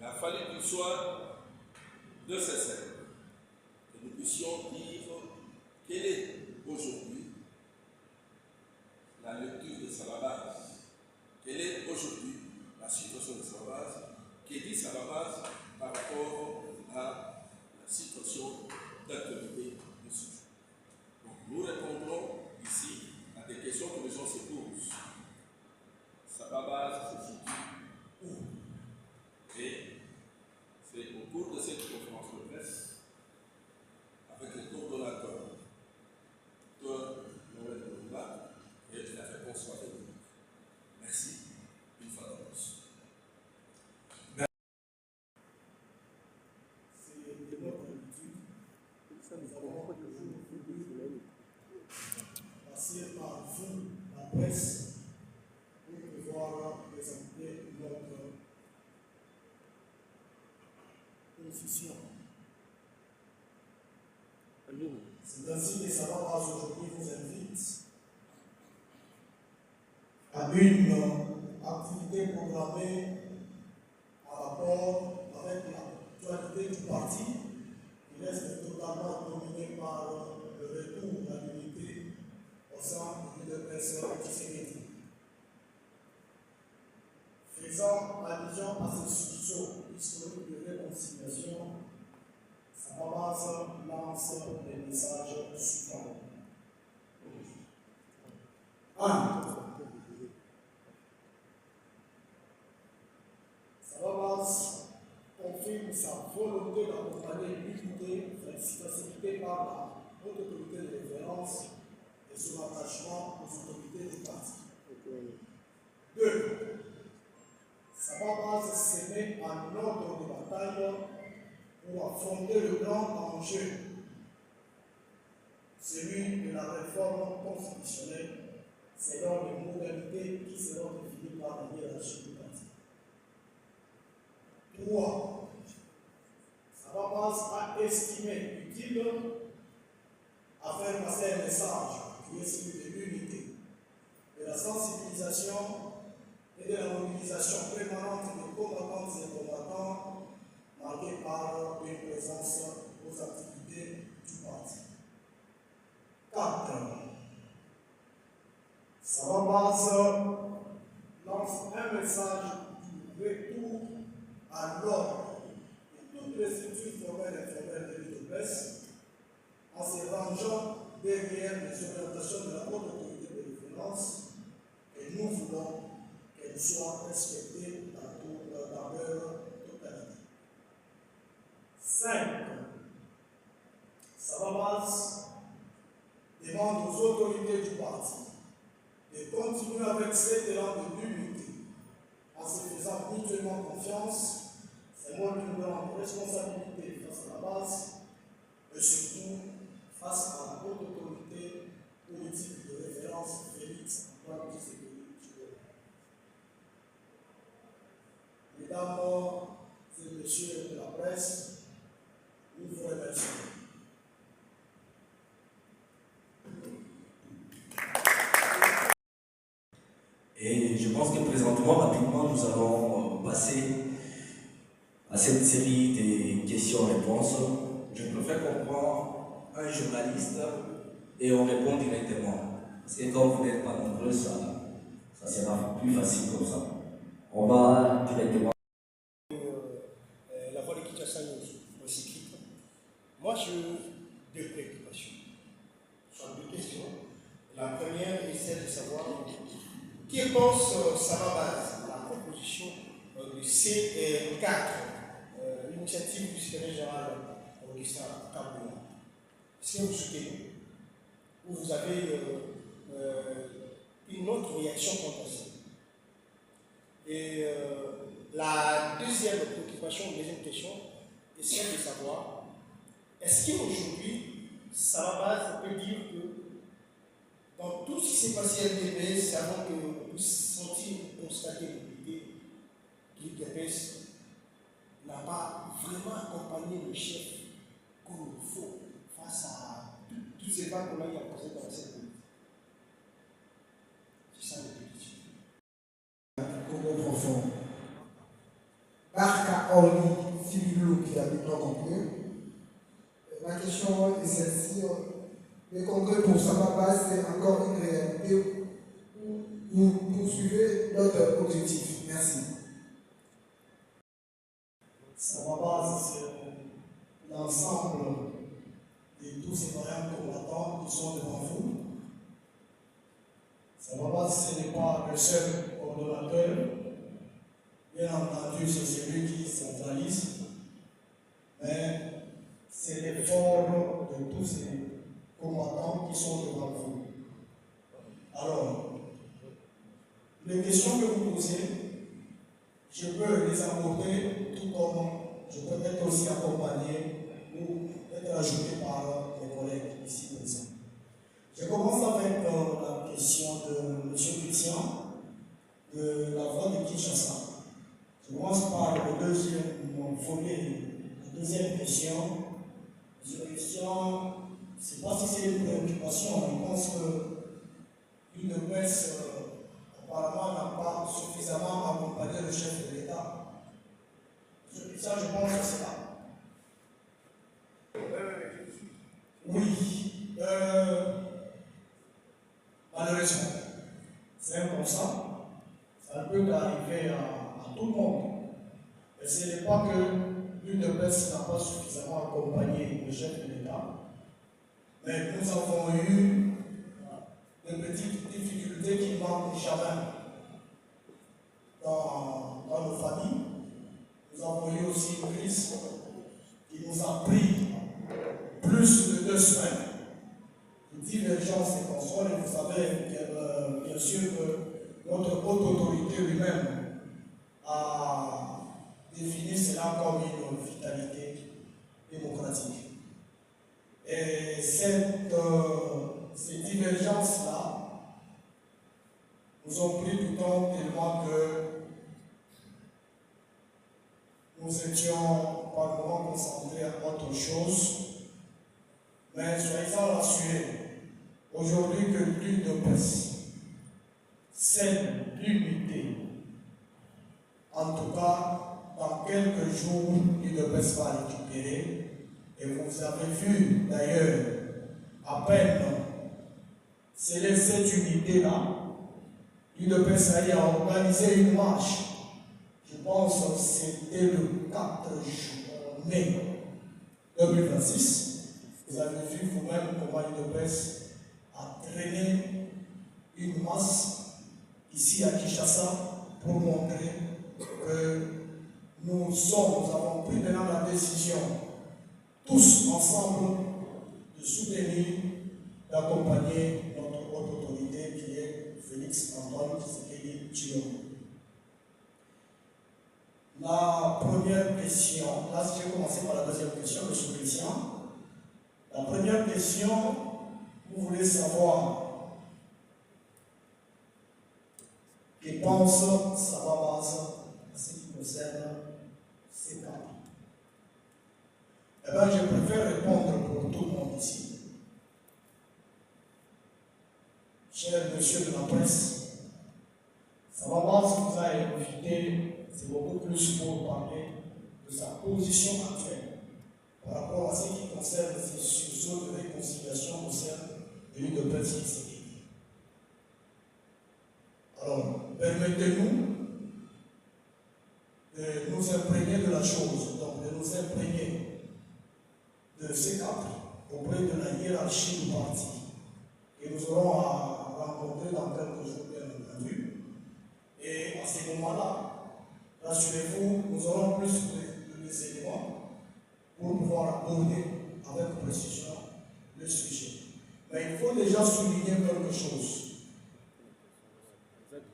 a fallu qu'il soit de ces scènes, que nous puissions dire quelle est aujourd'hui la lecture de Salabase, quelle est aujourd'hui la situation de Salabase, que dit Salabase par rapport à la situation d'actualité de ce jour. Donc nous répondrons ici à des questions que les gens se posent. Salabase se situe où? Et c'est au cours de cette conférence de presse, avec le coordonnateur de Noël Boula, et la réponse va venir. Merci, une fois de plus. C'est de notre habitude. Nous avons voulu passer par vous, la presse, pour pouvoir présenter notre position. C'est ainsi que Salabase aujourd'hui vous invite à une activité programmée en rapport avec l'actualité du parti, qui reste totalement dominé par le retour à l'unité au sein de l'UDPS Tshisekedi. Faisant allusion à ce sursaut historique de réconciliation, Salabase lance les messages suivants. 1. Salabase confirme sa volonté d'accompagner l'unité facilitée par la haute autorité de référence et son attachement aux autorités du parti. 2. Salabase se met en ordre de bataille pour affronter le grand enjeu, celui de la réforme constitutionnelle, selon les modalités qui seront définies par la hiérarchie du parti. 3. Salabase a estimé utile à faire passer un message qui est celui de l'unité, de la sensibilisation et de la mobilisation permanente des combattantes et combattants, marquée par une présence aux activités du parti. 4. Salabase lance un message du retour à l'ordre de toutes les structures formelles et informelles de l'UDPS en se rangeant derrière les orientations de la haute autorité de référence, et nous voulons qu'elles soient respectées dans leur totalité. 5. Salabase demande aux autorités du parti de continuer avec cet élan de l'unité en se faisant mutuellement confiance, c'est moi qui nous rend responsabilité face à la base et surtout face à la haute autorité politique de référence Félix Antoine Tshisekedi. Mesdames et messieurs de la presse, nous vous remercions. Et je pense que présentement, rapidement, nous allons passer à cette série de questions-réponses. Je préfère qu'on prend un journaliste et on répond directement. Parce que comme vous n'êtes pas nombreux, ça sera plus facile comme ça. On va directement. La voix de Kinshasa nous écrit. Moi, j'ai deux préoccupations. Soit deux questions. La première est celle de savoir qui pense Salabase à la proposition du C4, l'initiative du secrétaire général Augustin Kaboula. Est-ce que vous soutenez ou vous avez une autre réaction contre ça? Et la deuxième préoccupation, deuxième question, est celle de savoir est-ce qu'aujourd'hui, Salabase peut dire que dans tout ce qui s'est passé à l'UDPS, avant que vous puissiez sentir ou constater l'unité, l'UDPS n'a pas vraiment accompagné le chef comme il faut face à tous ces pas qu'on a eu à poser dans cette politique. C'est ça le petit. Congo profond. Barca Orly Philou qui habite Nord-Compiègne. La question est celle-ci. Le congrès pour Sababa, c'est encore une réalité où vous poursuivez notre objectif. Merci. Sababa, c'est l'ensemble de tous ces variants combattants qui sont devant vous. Sababa, ce n'est pas le seul coordonnateur. Bien entendu, c'est celui qui centralise, mais c'est l'effort de tous ces combattants qui sont devant vous. Alors, les questions que vous posez, je peux les aborder tout comme je peux être aussi accompagné ou être ajouté par mes collègues ici présents. Je commence avec la question de M. Christian de la voie de Kinshasa. Je commence par le deuxième volet, la deuxième question. M. Christian, je ne sais pas si c'est une préoccupation, je pense que l'une de presse apparemment n'a pas suffisamment accompagné le chef de l'État. M. Christian, je pense que c'est là. Oui. Malheureusement, c'est un constat. Ça peut arriver à tout le monde. Et ce n'est pas que l'une de presse n'a pas suffisamment accompagné le chef de l'État, mais nous avons eu de petites difficultés qui ne manquent jamais dans nos familles. Nous avons eu aussi une crise qui nous a pris plus de 2 semaines de divergence et consoles. Et vous savez bien sûr que notre haute autorité lui-même a défini cela comme une vitalité démocratique. Et ces divergences-là nous ont pris du temps tellement que nous étions par moments concentrés à autre chose. Mais soyez-en rassurés, aujourd'hui que l'une de presse, c'est l'unité. En tout cas, dans quelques jours, l'une de presse va récupérer. Et vous avez vu d'ailleurs, à peine c'est cette unité-là, l'une de presse a organisé une marche. Je pense que c'était le 4 mai 2026. Vous avez vu vous-même comment l'une de presse a traîné une masse ici à Kinshasa pour montrer que nous avons pris maintenant la décision, tous ensemble, de soutenir, d'accompagner notre haute autorité qui est Félix Antoine Tshisekedi Tshilombo. La première question, là je vais commencer par la deuxième question, M. Christian. La première question, vous voulez savoir que pense Sababa en ce qui concerne ces cas. Eh bien, je préfère répondre pour tout le monde ici. Cher monsieur de la presse, Sababa vous a invité, c'est beaucoup plus pour parler de sa position actuelle par rapport à ce qui concerne ces sursauts de réconciliation au sein de l'une de presse qui s'est dit. Alors, permettez-nous de nous imprégner de la chose, donc de nous imprégner de ces cadres auprès de la hiérarchie du parti que nous aurons à rencontrer dans quelques jours, bien entendu. Et à ce moment-là, rassurez-vous, nous aurons plus de éléments pour pouvoir aborder avec précision le sujet. Mais il faut déjà souligner quelque chose.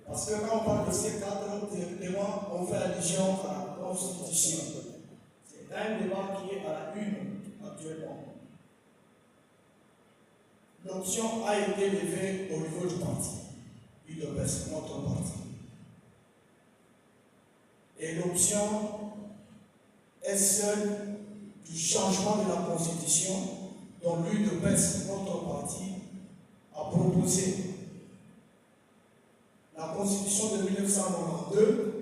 Parce que quand on parle de ces cadres, directement, on fait allusion à la Constitution. C'est un débat qui est à la une actuellement. L'option a été levée au niveau du parti, UDPS, notre parti. Et l'option est celle du changement de la Constitution dont l'UDPS, notre parti, a proposé. La Constitution de 1992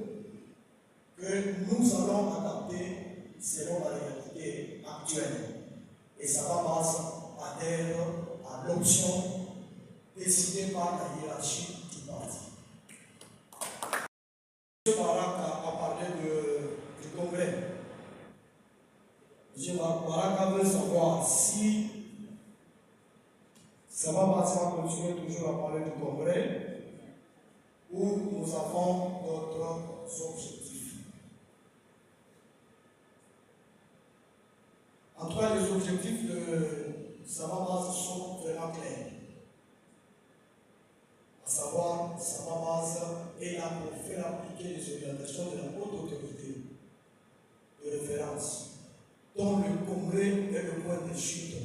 que nous allons adapter selon la réalité actuelle. Et ça va adhère à l'option décidée par la hiérarchie du parti. M. Barak a parlé du congrès. M. Barak veut savoir si ça va continuer toujours à parler du congrès ou nous avons d'autres objectifs. En tout cas, les objectifs de Sababas sont vraiment clairs. À savoir, Sababas est là pour faire appliquer les orientations de la haute autorité de référence, dont le congrès est le point de chute.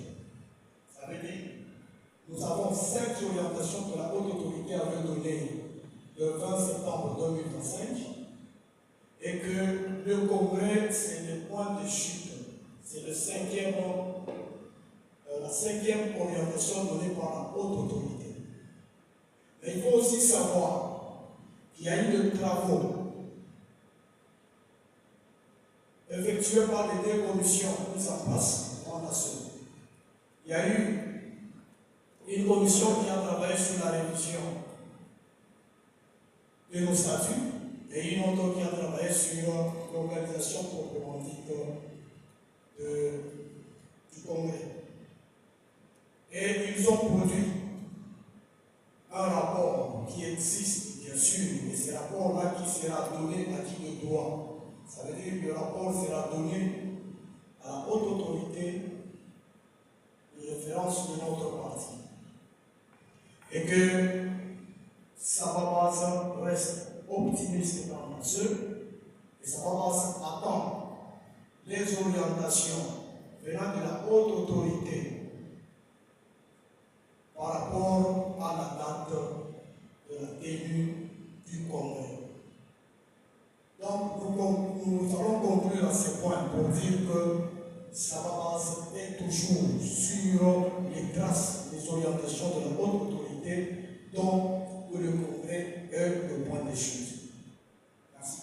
Ça veut dire, nous avons 5 orientations que la haute autorité avait données le 20 septembre 2025 et que le congrès, c'est le point de chute. C'est la 5e orientation donnée par la haute autorité. Mais il faut aussi savoir qu'il y a eu des travaux effectués par les 2 commissions mises en place en nation. Il y a eu une commission qui a travaillé sur la révision de nos statuts et une autre qui a travaillé sur l'organisation proprement dite du congrès. Et ils ont produit un rapport qui existe, bien sûr, et ce rapport-là qui sera donné à qui de droit. Ça veut dire que le rapport sera donné à la haute autorité de référence de notre parti. Et que Sababas reste optimiste dans ce, et Sababas attend les orientations venant de la haute autorité par rapport à la date de la tenue du congrès. Donc, nous allons conclure à ce point pour dire que Sababas est toujours sur les traces des orientations de la haute autorité dont le congrès est le point de chute. Merci.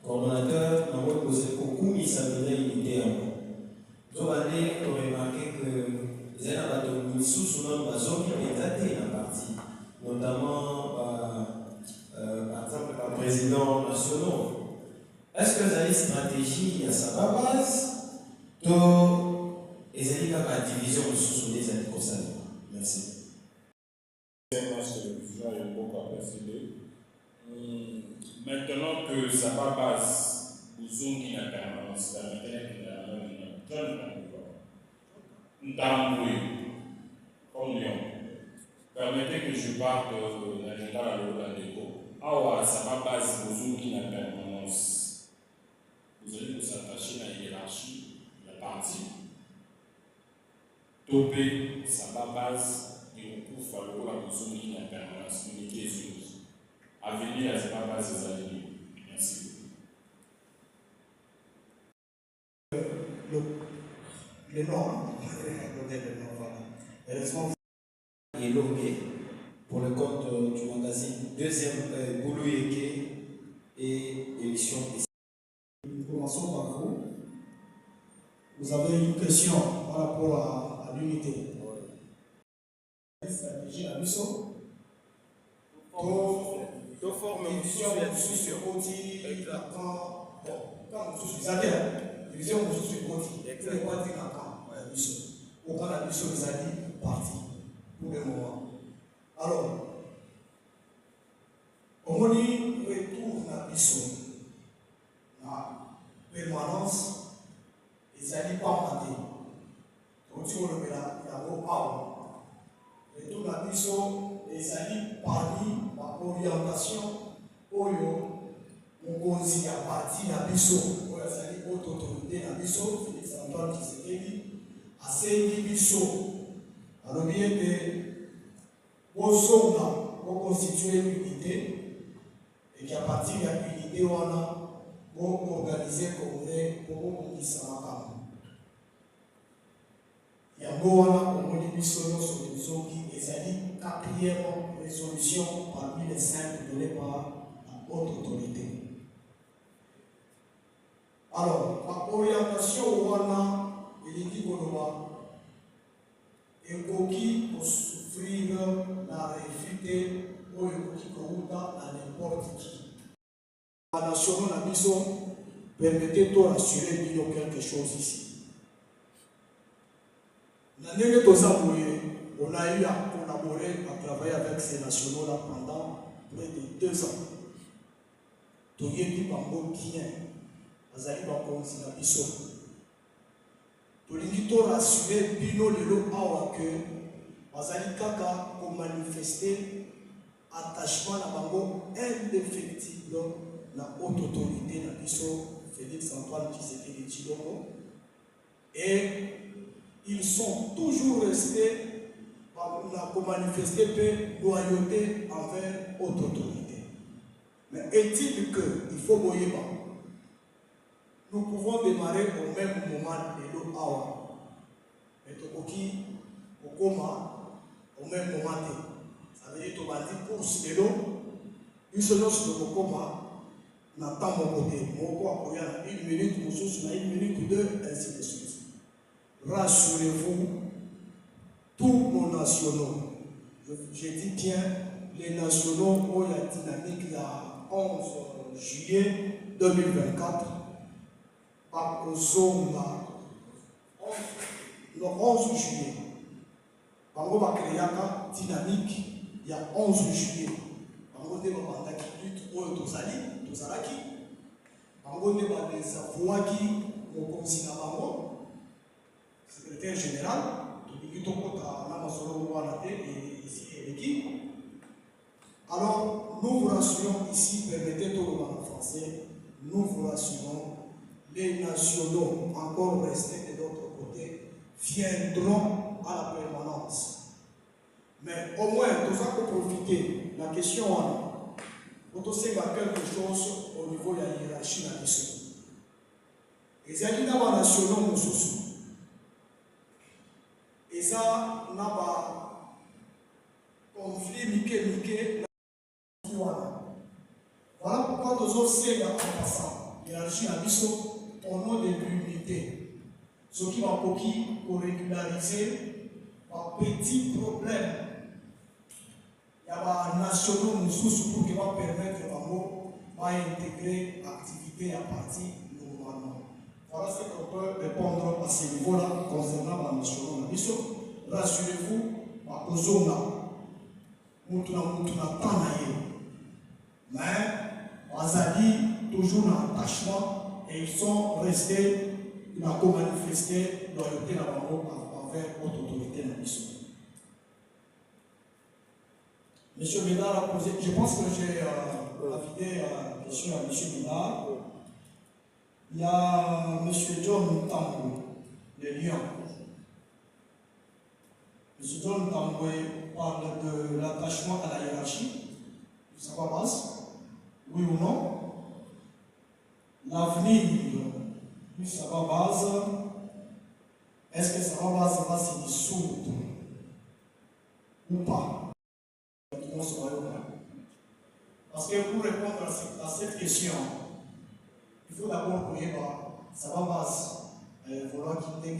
Coordonnateur, nous avons posé beaucoup de unité à moi. Nous avons remarqué que les élèves sous nom Bazo qui est daté dans la partie, notamment par exemple par président national. Est-ce que vous avez une stratégie à sa base et vous avez la division sous les élèves concernés? Merci. Maintenant que ça va passer aux zones qui n'ont pas permanence, permettez que je parte dans l'agenda à l'Olandéco. Ah, ça va passer aux zones qui n'ont pas permanence. Vous allez vous attacher à la hiérarchie de la partie. Topé, ça va passer et on peut faire le zone qui n'ont pas permanence, unité et à venir à ce pas ces années. Merci. Le nom, Elongé pour le compte du magazine deuxième Boulou Eke et émission. Nous commençons par vous. Vous avez une question par rapport à l'unité. Stratégie à l'USO. Forme division sur côté quand vous suis division sur côté vous ne pas dire quand l'USO ou quand la l'USO les a dit parti pour le moment. Alors on dit retour à l'USO la permanence les alliés pas maté donc si on le met là il y a beau pas retour à l'USO les alliés parmi orientation oyo mokonzi ya parti na biso oyo azali haute autorité na biso Félix Antoine Tshisekedi asengi biso alobi ete bosonga boconstitue unité eki a partir ya unité wana boorganize congrès po bobongisa makambo yango wana omoni biso nyonso tozoki ezali 4e résolution solutions parmi les 5 données par la haute autorité. Alors, la orientation wana elingi koloba ekoki souffrir la réfuté ou ekoki kouta à n'importe qui. La nation na biso permettez de rassurer bino quelque chose ici. L'année on a eu à collaborer, à travailler avec ces nationaux-là pendant près de 2 ans. Tout y est bango bien. Azali bakonzi na biso. Tolingi to rassurer bino lelo awa que bazali kaka ko manifester attachement na bango indéfectible na haute autorité na biso Félix Antoine Tshisekedi Tshilombo, et ils sont toujours restés pour manifester peu loyauté envers haute autorité. Mais est-il qu'il faut boyeba? Nous pouvons démarrer au même moment de l'eau awa. Mais tokoki okoma au même moment. Ça veut dire que pour ce l'eau, une seule chose de okoma n'attend mon côté. Mon quoi, il y a 1 minute, sur 1 minute ou 2, ainsi de suite. Rassurez-vous, tous nos nationaux, je dis bien les nationaux où il y a dynamique il y a 11 juillet 2024, par le 11 juillet, par le dynamique il y a 11 juillet, par le lutte où Tozalaki, par le voix qui au secrétaire général, alors nous vous rassurons ici, permettez tout le monde en français, nous vous rassurons, les nationaux encore restés de l'autre côté viendront à la permanence. Mais au moins, nous allons profiter. La question est, on sait quelque chose au niveau de la hiérarchie de la mission. Les alliés nationaux nous soucieux. Et ça n'a pas conflit, Mickey. Voilà pourquoi nous avons fait en passant hiérarchie à Bissot au nom de l'unité. Ce qui va pour régulariser un petit problème. Il y a des nationaux nous soucieux pour qui va permettre d'intégrer l'activité à partir normalement. Voilà ce qu'on peut répondre à ce niveau-là concernant la nationaux. Rassurez-vous, à Kozonga, Moutuna Tanaye. Mais, Azali, toujours dans l'attachement, et ils sont restés, ils ont manifesté loyauté envers votre autorité dans l'issue. Monsieur Médard a posé, je pense que j'ai invité la question à Monsieur Médard. Il y a M. John Tambou, de Lyon. M. John Tambou parle de l'attachement à la hiérarchie. Ça va base? Oui ou non? L'avenir, oui, ça va base. Est-ce que ça va base va se dissoudre ou pas? Parce que pour répondre à cette question, il faut d'abord que ça va base vouloir quitter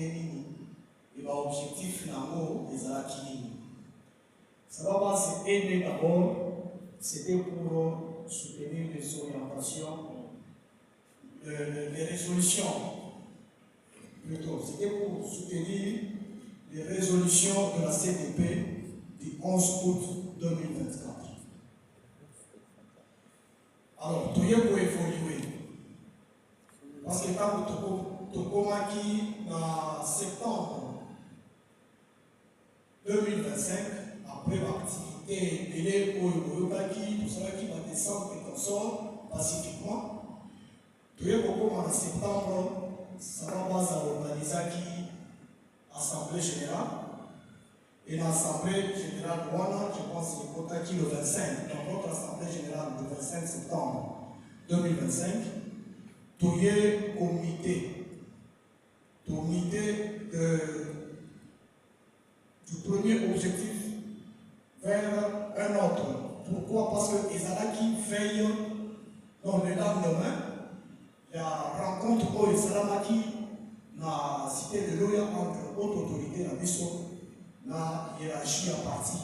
et l'objectif des Alakini. Ça va base aider d'abord, c'était pour soutenir les orientations, les résolutions, plutôt, c'était pour soutenir les résolutions de la CDP du 11 août 2024. Alors, tout y est pour évoluer. Parce que quand tu commences en septembre 2025, après l'activité délai pour tout cela qui va descendre et consort pacifiquement, tout y est pour commencer en septembre, ça va base à organiser l'Assemblée générale. Et l'Assemblée générale de Rwanda, je pense que le quota qui le 25, dans votre Assemblée générale le 25 septembre 2025, tout y est comité du premier objectif vers un autre, Pourquoi? Parce que Ezalaki veille dans le lendemain, il y a rencontre au Esalamaki dans la cité de Loya entre haute autorité la Bisso, dans la hiérarchie à partie.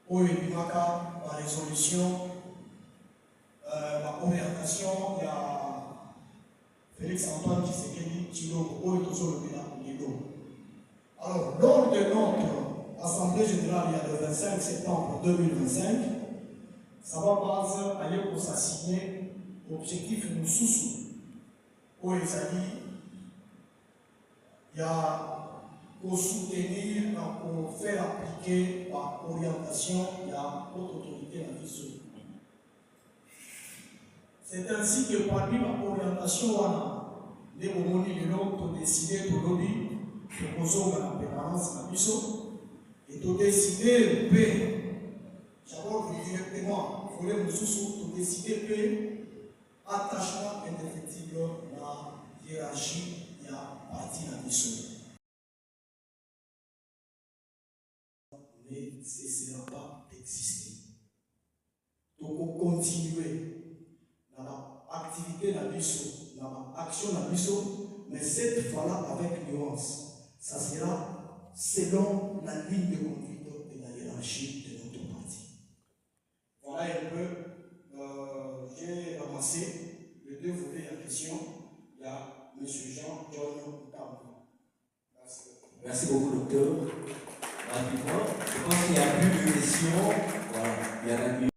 Au Ebimaka, la résolution, la orientation, il y a Félix Antoine Tshisekedi, Chilo, au Etoso Lelo. Alors, lors de notre Assemblée générale, il y a le 25 septembre 2025, ça va base aller pour s'assigner l'objectif de Soussou. Au Ezali, il y a pour soutenir, pour faire appliquer par orientation, il y a haute autorité la mission. C'est ainsi que parmi l'orientation, les moments de l'homme ont décidé de lobby, de poser la permanence la mission, et de décider de j'aborde directement, il faut nous décider que attachement indéfectible dans la hiérarchie, il y a partie de la mission. Ne cessera pas d'exister. Donc, on continuer dans l'activité de la mission, dans l'action de la mission, mais cette fois-là avec nuance. Ça sera selon la ligne de conduite de la hiérarchie de notre parti. Voilà un peu, j'ai ramassé les deux volets de la question. Il y a M. Jean-John Tambo. Merci. Merci beaucoup, docteur. Rapidement, je pense qu'il n'y a plus de questions. Voilà, il y en a plus.